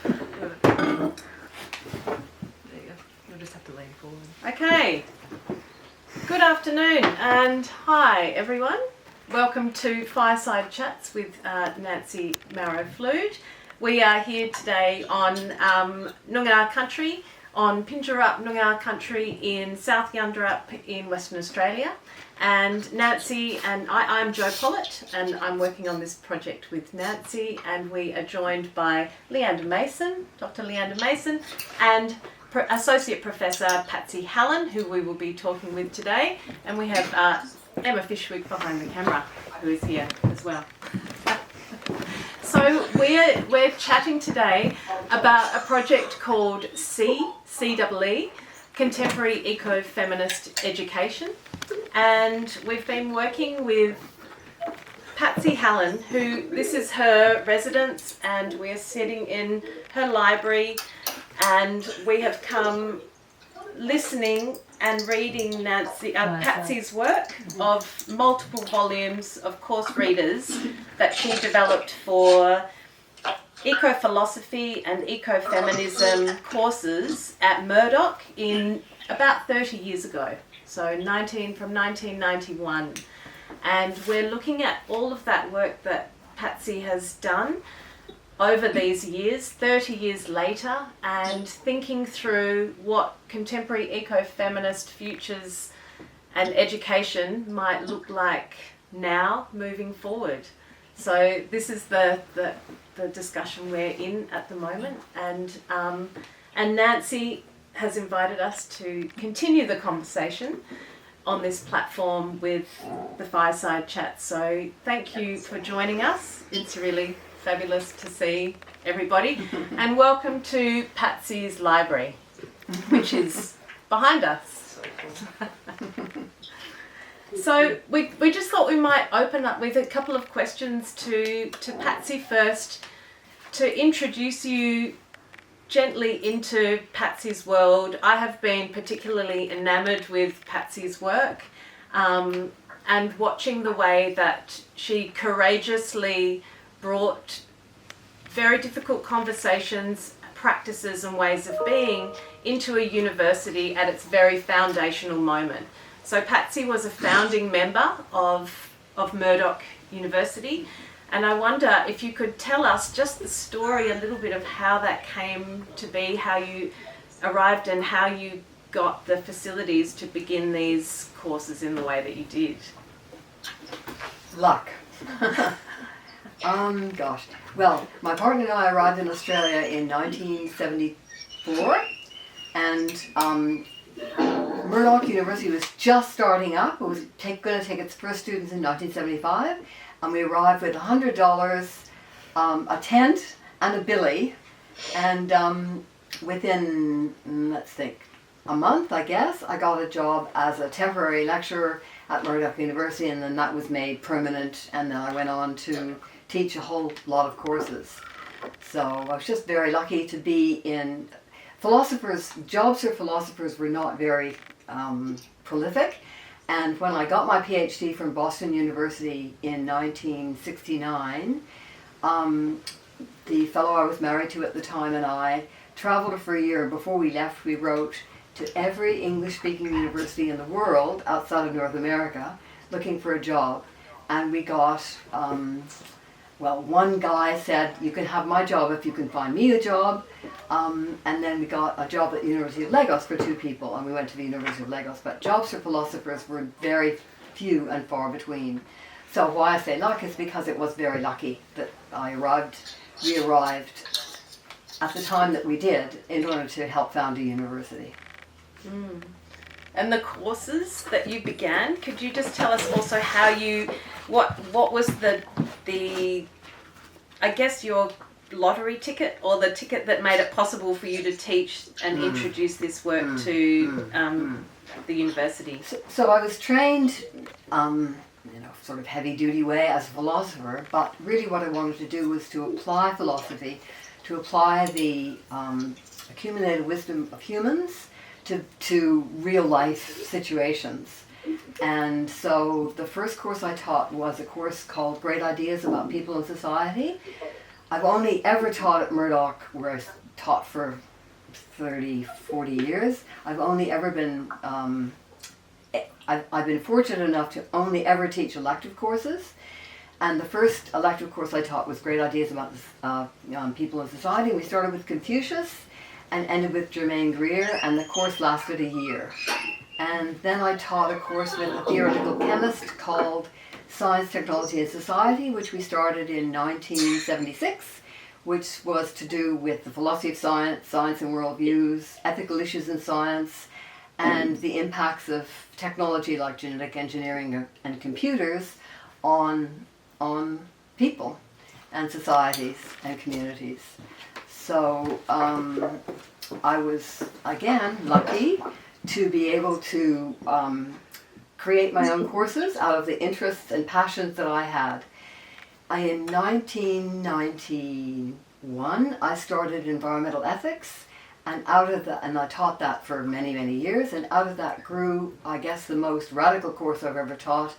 There you go. You'll just have to lean forward. Okay. Good afternoon and hi everyone. Welcome to Fireside Chats with Nancy Mauro-Flude. We are here today on Noongar country, on Pinjarup Noongar country in South Yunderup in Western Australia. And Nancy and I'm Jo Pollitt, and I'm working on this project with Nancy, and we are joined by Leanda Mason, Dr. Leanda Mason, and Associate Professor Patsy Hallen, who we will be talking with today. And we have Emma Fishwick behind the camera, who is here as well. So we're chatting today about a project called CEE, Contemporary Ecofeminist Education. And we've been working with Patsy Hallen, who this is her residence, and we're sitting in her library, and we have come listening and reading Patsy's work of multiple volumes of course readers that she developed for eco-philosophy and ecofeminism courses at Murdoch in about 30 years ago. So from 1991. And we're looking at all of that work that Patsy has done over these years, 30 years later, and thinking through what contemporary ecofeminist futures and education might look like now moving forward. So this is the discussion we're in at the moment, and Nancy has invited us to continue the conversation on this platform with the Fireside Chat. So thank you for joining us. It's really fabulous to see everybody. And welcome to Patsy's library, which is behind us. So we just thought we might open up with a couple of questions to Patsy first, to introduce you gently into Patsy's world. I have been particularly enamoured with Patsy's work, and watching the way that she courageously brought very difficult conversations, practices and ways of being into a university at its very foundational moment. So Patsy was a founding member of Murdoch University, and I wonder if you could tell us just the story, a little bit of how that came to be, how you arrived and how you got the facilities to begin these courses in the way that you did. Luck. Gosh. Well, my partner and I arrived in Australia in 1974, and Murdoch University was just starting up. It was going to take its first students in 1975. And we arrived with $100, a tent and a billy, and within, let's think, a month, I guess, I got a job as a temporary lecturer at Murdoch University, and then that was made permanent, and then I went on to teach a whole lot of courses. So I was just very lucky to be in philosophers. Jobs for philosophers were not very prolific. And when I got my PhD from Boston University in 1969, the fellow I was married to at the time and I traveled for a year, and before we left we wrote to every English-speaking university in the world outside of North America looking for a job. And we got, one guy said, you can have my job if you can find me a job. And then we got a job at the University of Lagos for 2 people, and we went to the University of Lagos. But jobs for philosophers were very few and far between. So why I say luck is because it was very lucky that we arrived at the time that we did in order to help found a university. Mm. And the courses that you began, could you just tell us also how what was the I guess your lottery ticket, or the ticket that made it possible for you to teach and introduce this work to the university? So I was trained, sort of heavy-duty way as a philosopher, but really what I wanted to do was to apply philosophy, to apply the accumulated wisdom of humans to real-life situations. And so the first course I taught was a course called Great Ideas About People and Society, I've only ever taught at Murdoch, where I taught for 30, 40 years. I've only ever been, I've been fortunate enough to only ever teach elective courses. And the first elective course I taught was Great Ideas About People and Society. We started with Confucius and ended with Germaine Greer, and the course lasted a year. And then I taught a course with a theoretical chemist called Science, Technology and Society, which we started in 1976, which was to do with the philosophy of science, science and worldviews, ethical issues in science, and the impacts of technology like genetic engineering and computers on people and societies and communities. So I was, again, lucky to be able to create my own courses out of the interests and passions that I had. In 1991, I started environmental ethics, and and I taught that for many, many years, and out of that grew, I guess, the most radical course I've ever taught,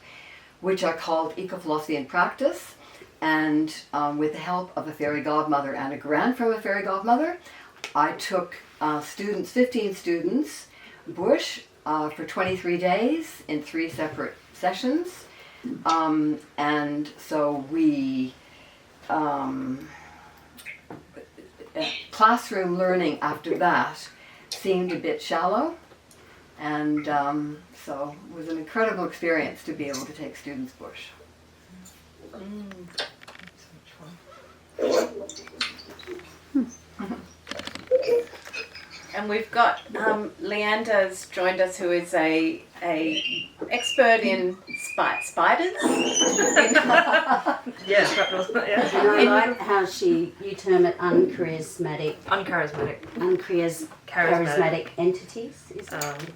which I called Ecophilosophy in Practice, and with the help of a fairy godmother and a grant from a fairy godmother, I took 15 students, bush, for 23 days in 3 separate sessions. And so we, classroom learning after that seemed a bit shallow, and so it was an incredible experience to be able to take students bush. And we've got Leanda's joined us, who is a expert in spiders. Yeah, shrapnels, yeah. And I like how you term it uncharismatic entities. Is it?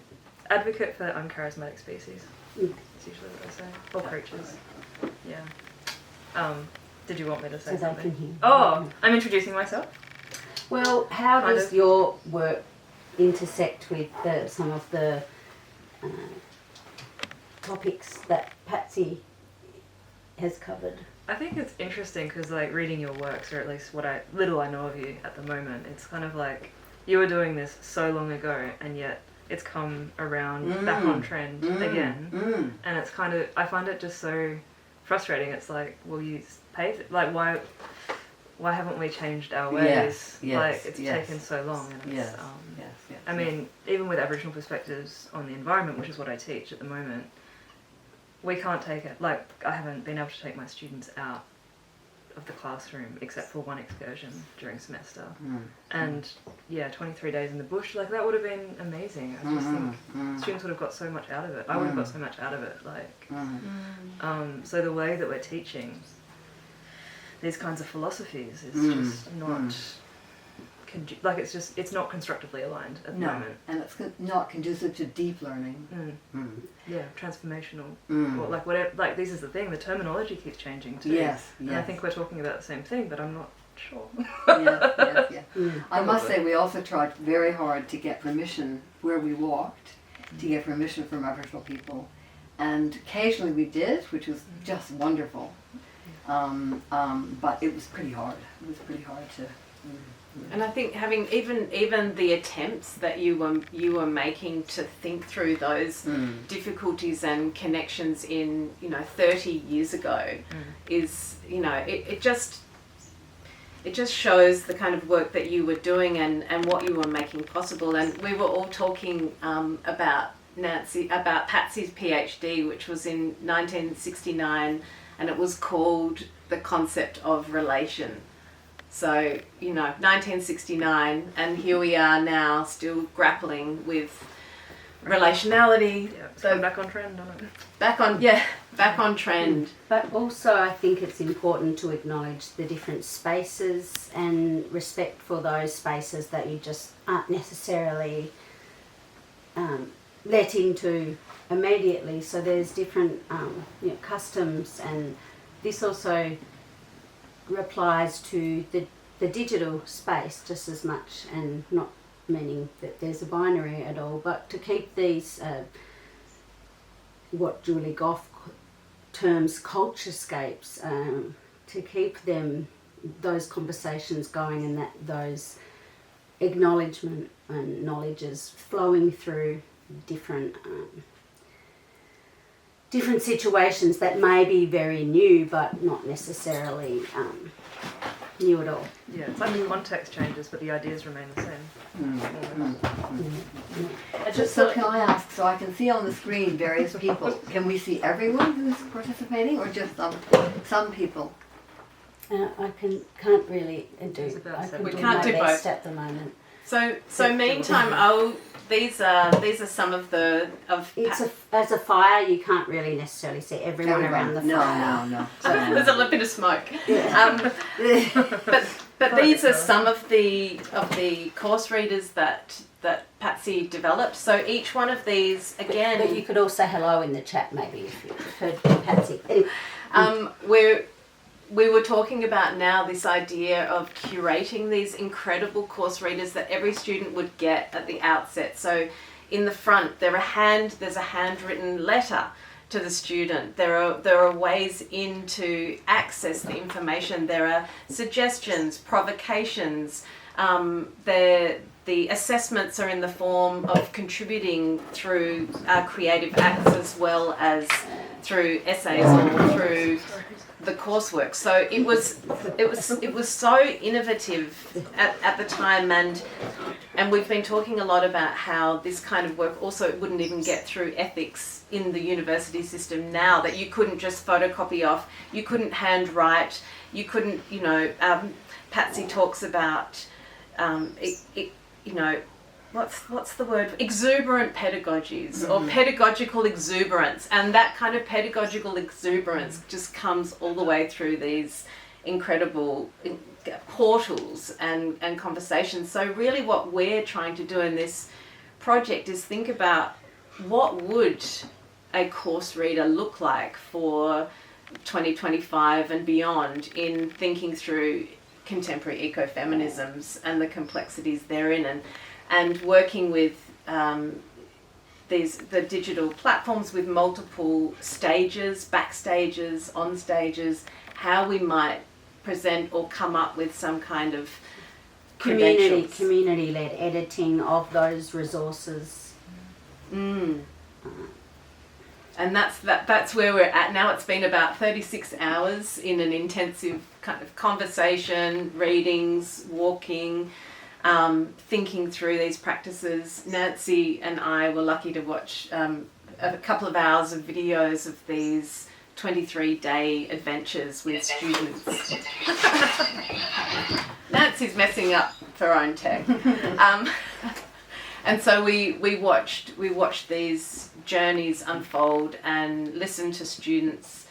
Advocate for uncharismatic species. That's usually what I say. Or creatures. Yeah. Did you want me to say So they something? can hear. Oh, I'm introducing myself. Well, how Kind does of. your work intersect with some of the topics that Patsy has covered? I think it's interesting because, like, reading your works, or at least what little I know of you at the moment, it's kind of like you were doing this so long ago, and yet it's come around back on trend again, and it's kind of, I find it just so frustrating. It's like, well, you paved, like, why haven't we changed our ways? Like, it's taken so long, and it's, I mean, even with Aboriginal perspectives on the environment, which is what I teach at the moment, we can't take it, like, I haven't been able to take my students out of the classroom except for one excursion during semester. And yeah, 23 days in the bush, like, that would have been amazing. I just think students would have got so much out of it. I would have got so much out of it, like, so the way that we're teaching these kinds of philosophies is just not like, it's not constructively aligned at the moment. And it's not conducive to deep learning. Yeah, transformational, or like whatever. Like, this is the thing, the terminology keeps changing too. And I think we're talking about the same thing, but I'm not sure. I must say, we also tried very hard to get permission where we walked, to get permission from Aboriginal people, and occasionally we did, which was just wonderful. But it was pretty hard. It was pretty hard to. And I think having even the attempts that you were making to think through those difficulties and connections in 30 years ago is, it just shows the kind of work that you were doing and what you were making possible. And we were all talking about Patsy's PhD, which was in 1969, and it was called The Concept of Relation. So, 1969, and here we are now still grappling with relationality. Yeah, so back on trend, on it. Back on trend. But also, I think it's important to acknowledge the different spaces and respect for those spaces that you just aren't necessarily let into immediately. So there's different customs, and this also applies to the digital space just as much, and not meaning that there's a binary at all, but to keep these what Julie Goff terms culturescapes, to keep them those conversations going, and that those acknowledgement and knowledges flowing through different different situations that may be very new but not necessarily new at all. Yeah, it's like the context changes, but the ideas remain the same. So can I ask, so I can see on the screen various people, can we see everyone who's participating or just some people? I can't really do. about I can We do can't my do best both. at the moment. So meantime, these are some of the As a fire, you can't really necessarily see everyone around the fire. No. there's a little bit of smoke. Yeah. But these are some of the course readers that Patsy developed. So each one of these, again, But you could all say hello in the chat, maybe, if you preferred Patsy. Anyway. we were talking about now this idea of curating these incredible course readers that every student would get at the outset. So in the front, there's a handwritten letter to the student. There are ways in to access the information. There are suggestions, provocations. The assessments are in the form of contributing through creative acts as well as through essays or through the coursework. So it was so innovative at the time, and we've been talking a lot about how this kind of work also wouldn't even get through ethics in the university system now, that you couldn't just photocopy off, you couldn't handwrite, you couldn't, Patsy talks about what's the word? Exuberant pedagogies or pedagogical exuberance. And that kind of pedagogical exuberance just comes all the way through these incredible portals and conversations. So really what we're trying to do in this project is think about what would a course reader look like for 2025 and beyond in thinking through contemporary ecofeminisms and the complexities therein, and working with the digital platforms with multiple stages, backstages, on stages, how we might present or come up with some kind of community-led editing of those resources. And that's where we're at now. It's been about 36 hours in an intensive kind of conversation, readings, walking, thinking through these practices. Nancy and I were lucky to watch a couple of hours of videos of these 23-day adventures with students. Nancy's messing up for her own tech. And so we watched these journeys unfold and listened to students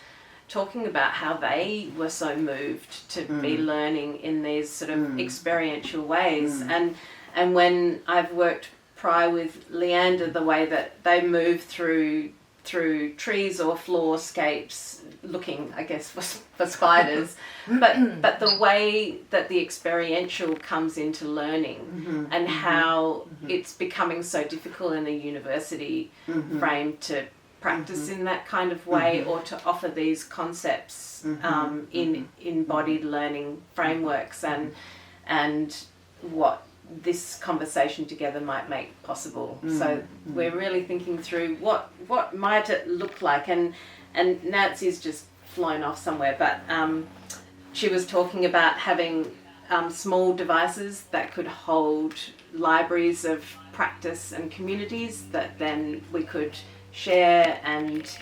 talking about how they were so moved to be learning in these sort of experiential ways. And when I've worked prior with Leanda, the way that they move through trees or floorscapes looking, I guess, for spiders, but the way that the experiential comes into learning and how it's becoming so difficult in a university frame to practice in that kind of way or to offer these concepts in embodied learning frameworks, and what this conversation together might make possible. So we're really thinking through what might it look like, and Nancy's just flown off somewhere, but she was talking about having small devices that could hold libraries of practice and communities that then we could share and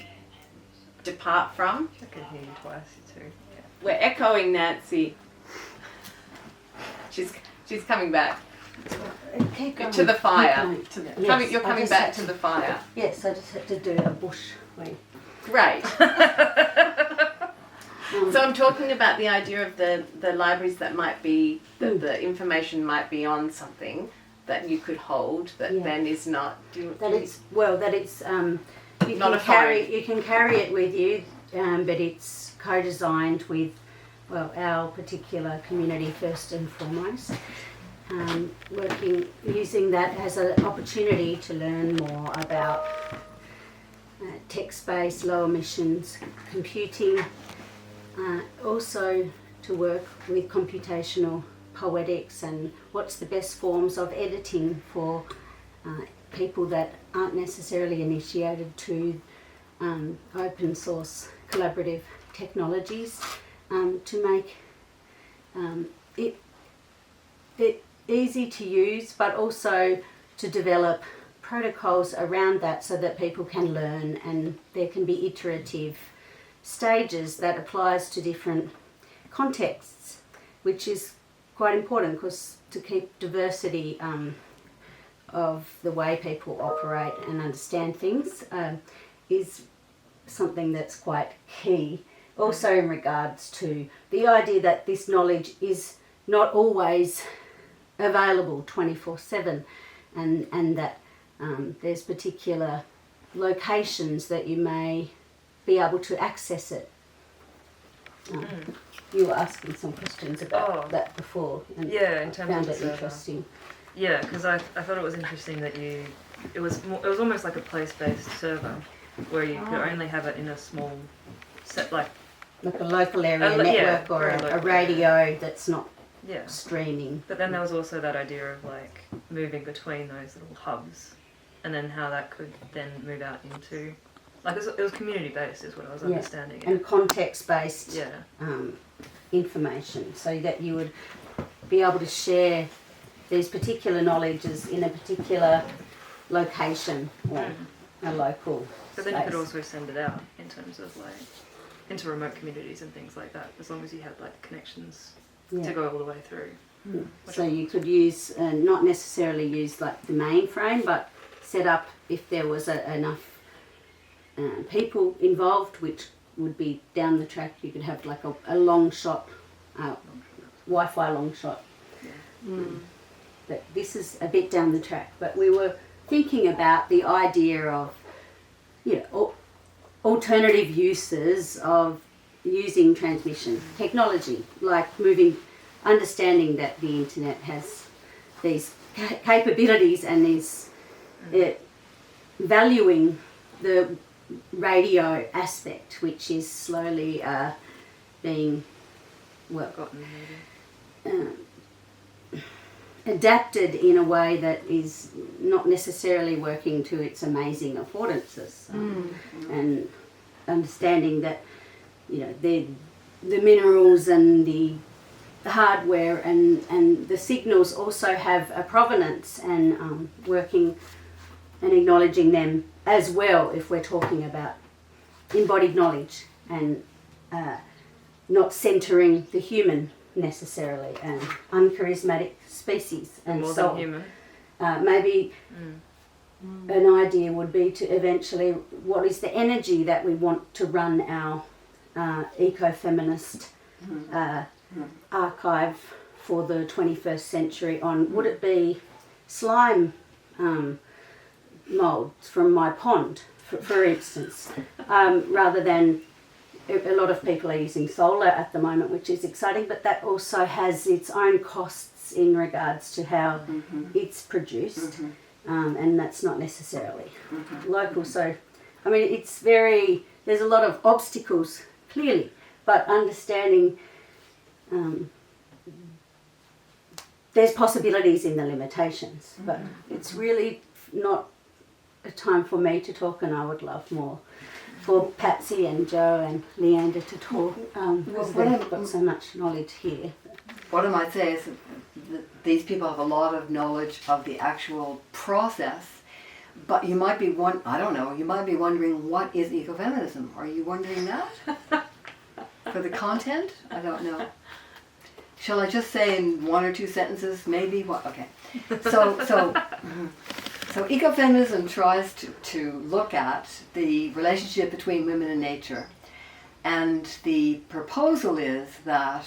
depart from. I can hear you twice too. Yeah. We're echoing Nancy. She's coming back. Keep going. To the fire. Yes, You're coming back to the fire. Yes, I just had to do a bush way. Great. So I'm talking about the idea of the libraries that might be, that the information might be on something that you could hold that then is not... you can carry it with you, but it's co-designed with, our particular community first and foremost. Using that as an opportunity to learn more about text-based, low emissions computing. Also to work with computational poetics and what's the best forms of editing for people that aren't necessarily initiated to open source collaborative technologies, to make it easy to use, but also to develop protocols around that so that people can learn, and there can be iterative stages that applies to different contexts, which is quite important because to keep diversity of the way people operate and understand things is something that's quite key. Also in regards to the idea that this knowledge is not always available 24/7, and that there's particular locations that you may be able to access it. You were asking some questions about that before, and Yeah, in terms found of it the server. interesting. Yeah, because I thought it was interesting that it was almost like a place-based server where you could only have it in a small set, like a local area yeah, network or very a local radio that's not yeah. streaming. But then there was also that idea of like moving between those little hubs, and then how that could then move out into like it was community-based, is what I was understanding. And context-based Yeah. information, so that you would be able to share these particular knowledges in a particular location or a local But then space. you could also send it out in terms of like into remote communities and things like that, as long as you had like connections to go all the way through. So you could use, not necessarily use like the mainframe, but set up if there was enough people involved, which would be down the track. You could have like a long shot, Wi-Fi long shot. But this is a bit down the track. But we were thinking about the idea of, alternative uses of using transmission technology, like understanding that the internet has these capabilities and is valuing the radio aspect, which is slowly being Forgotten, maybe. adapted in a way that is not necessarily working to its amazing affordances, and understanding that the minerals and the hardware and the signals also have a provenance, and working and acknowledging them as well if we're talking about embodied knowledge, and not centering the human necessarily, and uncharismatic species and More so than on. human. Maybe an idea would be to eventually, what is the energy that we want to run our ecofeminist archive for the 21st century on? Would it be slime moulds from my pond, for instance, rather than a lot of people are using solar at the moment, which is exciting, but that also has its own costs in regards to how it's produced, and that's not necessarily local. So, I mean, there's a lot of obstacles, clearly, but understanding there's possibilities in the limitations, but it's really not a time for me to talk, and I would love more for Patsy and Joe and Leanda to talk, because they've got so much knowledge here. What I might say is that these people have a lot of knowledge of the actual process, but you might be you might be wondering, what is ecofeminism? Are you wondering that? For the content? I don't know. Shall I just say in one or two sentences, maybe? What? Okay. So ecofeminism tries to look at the relationship between women and nature. And the proposal is that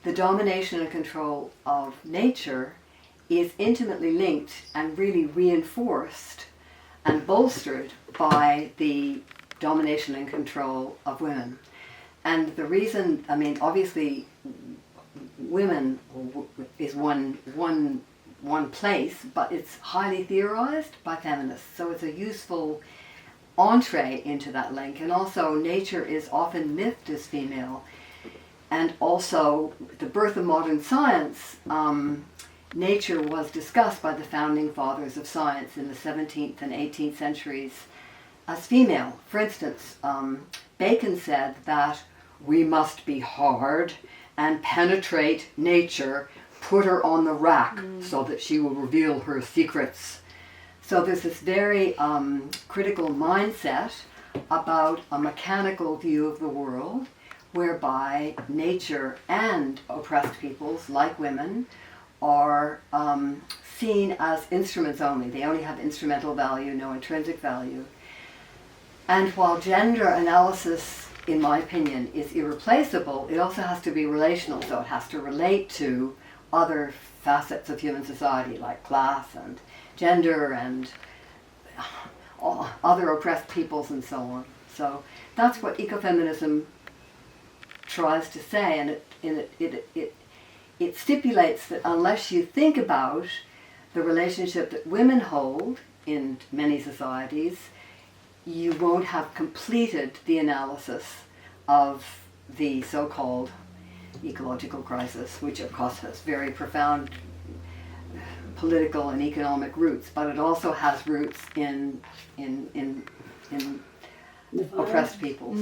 the domination and control of nature is intimately linked and really reinforced and bolstered by the domination and control of women. And the reason, I mean, obviously, women is one place, but it's highly theorized by feminists, so it's a useful entree into that link. And also, nature is often mythed as female, and also the birth of modern science, nature was discussed by the founding fathers of science in the 17th and 18th centuries as female. For instance, Bacon said that we must be hard and penetrate nature, put her on the rack so that she will reveal her secrets. So there's this very critical mindset about a mechanical view of the world, whereby nature and oppressed peoples, like women, are seen as instruments only. They only have instrumental value, no intrinsic value. And while gender analysis, in my opinion, is irreplaceable, it also has to be relational, so it has to relate to other facets of human society, like class and gender and other oppressed peoples and so on. So that's what ecofeminism tries to say, and it stipulates that unless you think about the relationship that women hold in many societies, you won't have completed the analysis of the so-called ecological crisis, which of course has very profound political and economic roots, but it also has roots in oppressed peoples.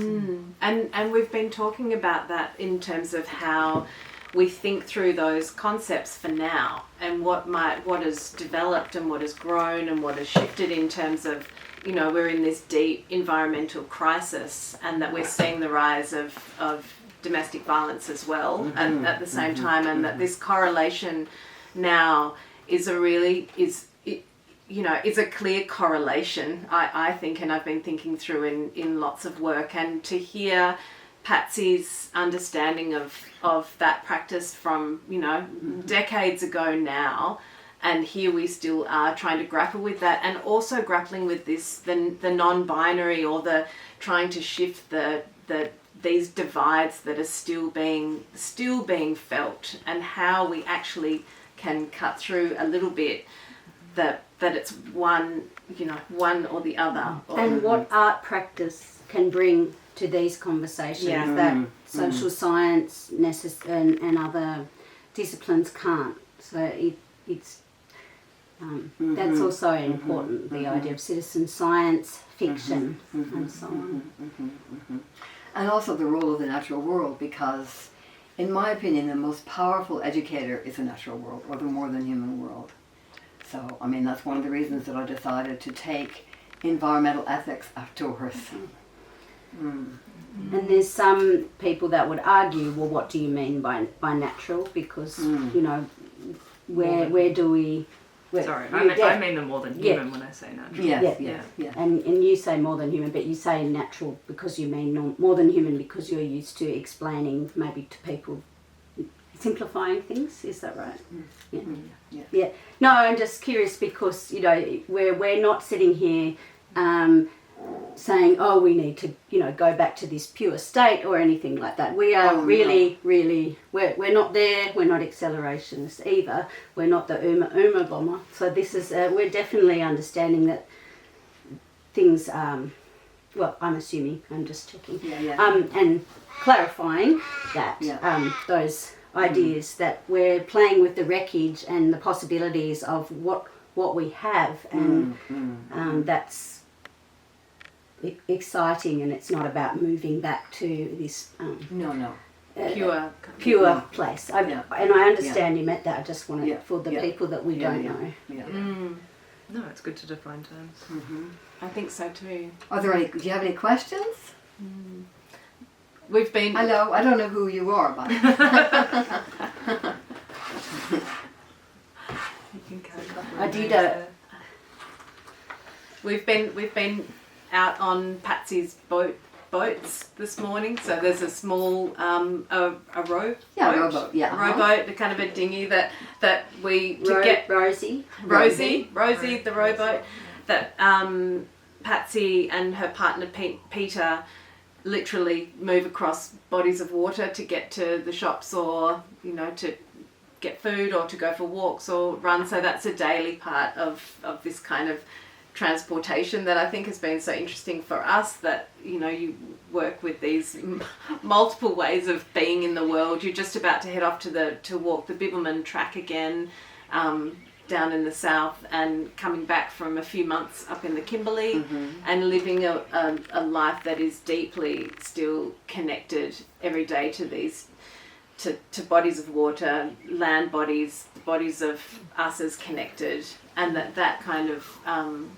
And we've been talking about that in terms of how we think through those concepts for now, and what has developed and what has grown and what has shifted in terms of, you know, we're in this deep environmental crisis, and that we're seeing the rise of domestic violence as well at the same time, and that this correlation now is a clear correlation, I think, and I've been thinking through in lots of work. And to hear Patsy's understanding of that practice from, you know, decades ago now, and here we still are trying to grapple with that, and also grappling with the non-binary, or the trying to shift these divides that are still being felt, and how we actually can cut through a little bit that it's one or the other. And what art practice can bring to these conversations that social science and other disciplines can't. So it's that's also important, the idea of citizen science, fiction, and so on. And also the role of the natural world, because in my opinion the most powerful educator is the natural world, or the more than human world. So, I mean, that's one of the reasons that I decided to take environmental ethics outdoors. And there's some people that would argue, well, what do you mean by natural? Because, you know, where do we... I mean the more than human when I say natural. Yeah. And you say more than human, but you say natural because you mean more than human, because you're used to explaining maybe to people, simplifying things. Is that right? Yeah. No, I'm just curious because, you know, we're not sitting here saying, oh, we need to, you know, go back to this pure state or anything like that. We are really, we're not there. We're not accelerationists either. We're not the Uma bomber. So this is, we're definitely understanding that things, well, I'm assuming, I'm just checking, and clarifying that those ideas that we're playing with the wreckage and the possibilities of what we have, and that's exciting, and it's not about moving back to this pure place. And I understand you meant that. I just want to for the people that we don't know. No, it's good to define terms. I think so too. Are there any? Do you have any questions? We've been. Hello, I don't know who you are, but. We've been out on Patsy's boats this morning. So there's a small a rowboat. Rowboat, kind of a dinghy that we Rosie, the rowboat that Patsy and her partner Peter literally move across bodies of water to get to the shops, or, you know, to get food or to go for walks or run. So that's a daily part of this kind of transportation that I think has been so interesting for us, that, you know, you work with these multiple ways of being in the world. You're just about to head off to walk the Bibbulmun track again, down in the south, and coming back from a few months up in the Kimberley, and living a life that is deeply still connected every day to these to bodies of water, land bodies, the bodies of us as connected, and that kind of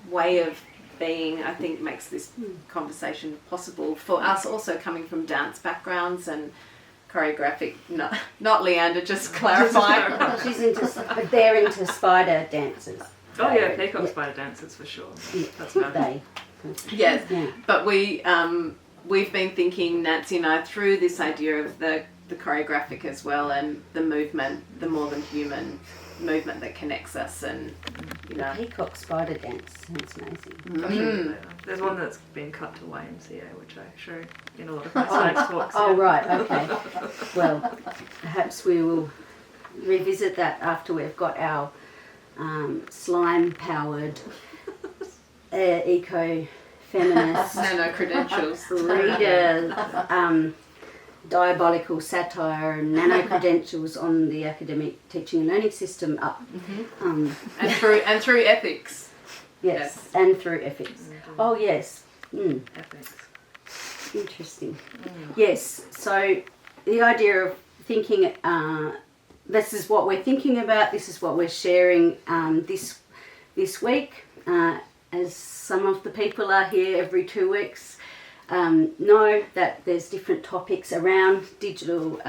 way of being, I think, makes this conversation possible for us, also coming from dance backgrounds and choreographic, not Leanda, just clarifying. They're into spider dances. Oh yeah, peacock spider dances for sure. That's about it. Yes, Yeah. but we've been thinking, Nancy and I, through this idea of the choreographic as well, and the movement, the more than human movement that connects us, and you know. Peacock spider dance sounds amazing. I'll show you later. There's one that's been cut to YMCA, which I show in a lot of my science talks. Oh, right, okay. Well, perhaps we will revisit that after we've got our slime-powered eco-feminist Nano credentials. reader diabolical satire and nano-credentials on the academic teaching and learning system up. And through ethics. Yes, and through ethics. Oh, yes. Ethics. Interesting. Yes, so the idea of thinking, this is what we're thinking about, this is what we're sharing this week. As some of the people are here every 2 weeks, know that there's different topics around digital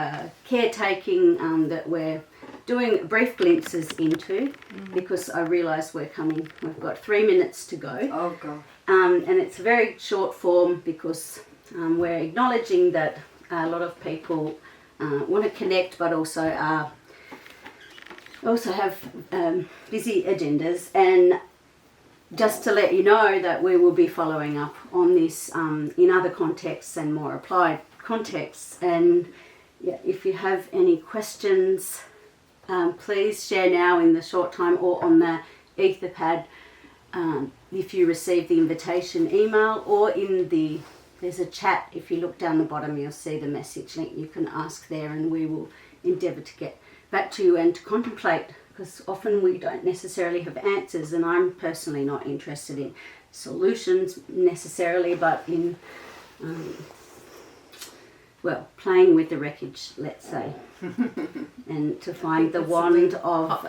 caretaking that we're doing brief glimpses into, because I realise we've got 3 minutes to go. Oh, God. And it's a very short form, because we're acknowledging that a lot of people want to connect, but also have busy agendas. And just to let you know that we will be following up on this in other contexts and more applied contexts. And yeah, if you have any questions, please share now in the short time, or on the Etherpad if you receive the invitation email, or there's a chat. If you look down the bottom, you'll see the message link. You can ask there, and we will endeavour to get back to you and to contemplate, because often we don't necessarily have answers, and I'm personally not interested in solutions necessarily, but in playing with the wreckage, let's say, and to find the wand of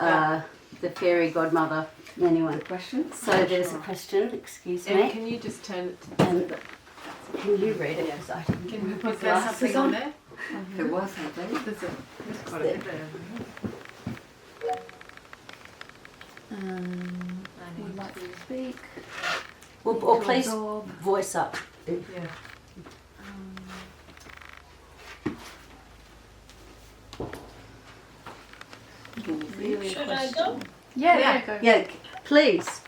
the fairy godmother. Anyway, Questions? so there's a question. Excuse And me. can you just turn it And can you read it? Because I didn't. Can we put something on there? There was something. There's a, There's quite a bit there. would like to speak. Or please Absorb. voice up. Yeah. Should I go? Yeah, go. Yeah, please.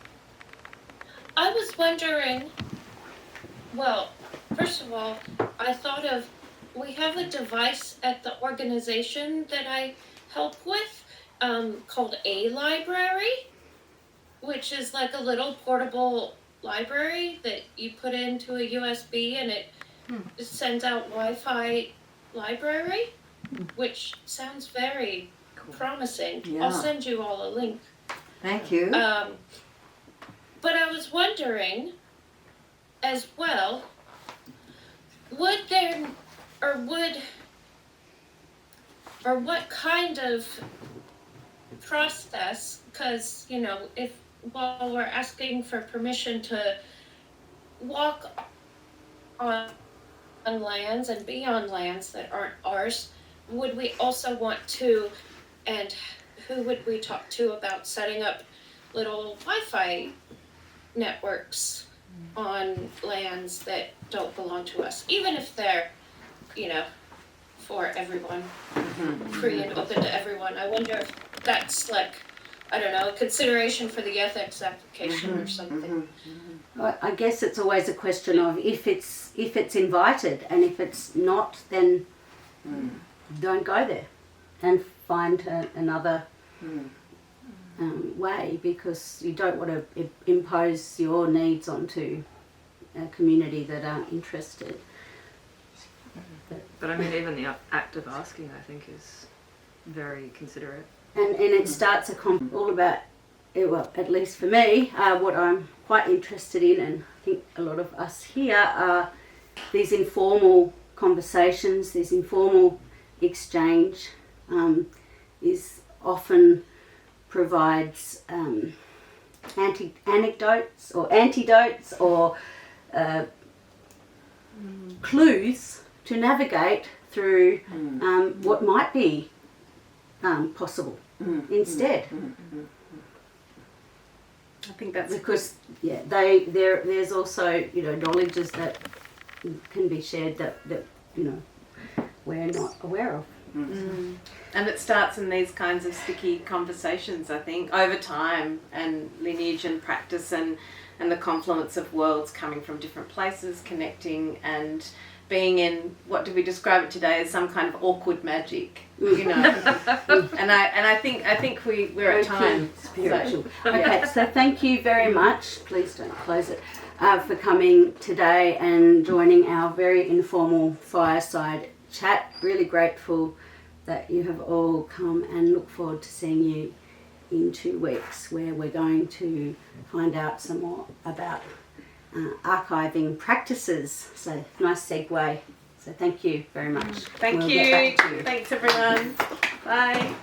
I was wondering, well, first of all, I thought of, we have a device at the organization that I help with called a library, which is like a little portable library that you put into a USB, and it sends out Wi-Fi library, which sounds very promising. Yeah. I'll send you all a link. Thank you. But I was wondering as well, would there, or what kind of process, because, you know, while we're asking for permission to walk on lands and be on lands that aren't ours, would we also want to, and who would we talk to about setting up little Wi-Fi networks on lands that don't belong to us, even if they're, you know, for everyone, free and open to everyone? I wonder if that's like, I don't know, a consideration for the ethics application or something. I guess it's always a question of if it's invited, and if it's not, then don't go there and find another way, because you don't want to impose your needs onto a community that aren't interested. But I mean, even the act of asking, I think, is very considerate. And it starts all about, well, at least for me, what I'm quite interested in, and I think a lot of us here, are these informal conversations, this informal exchange is often provides anecdotes or antidotes or clues to navigate through what might be possible instead. I think that's because there's also knowledges that can be shared that we're not aware of. And it starts in these kinds of sticky conversations, I think, over time, and lineage and practice and the confluence of worlds coming from different places, connecting and being in, what do we describe it today as, some kind of awkward magic, And I think we're at time. Spiritual. Okay, so thank you very much. Please don't close it. For coming today and joining our very informal fireside chat. Really grateful that you have all come, and look forward to seeing you in 2 weeks, where we're going to find out some more about archiving practices. So nice segue. So thank you very much. Thank you. Thanks everyone. Bye.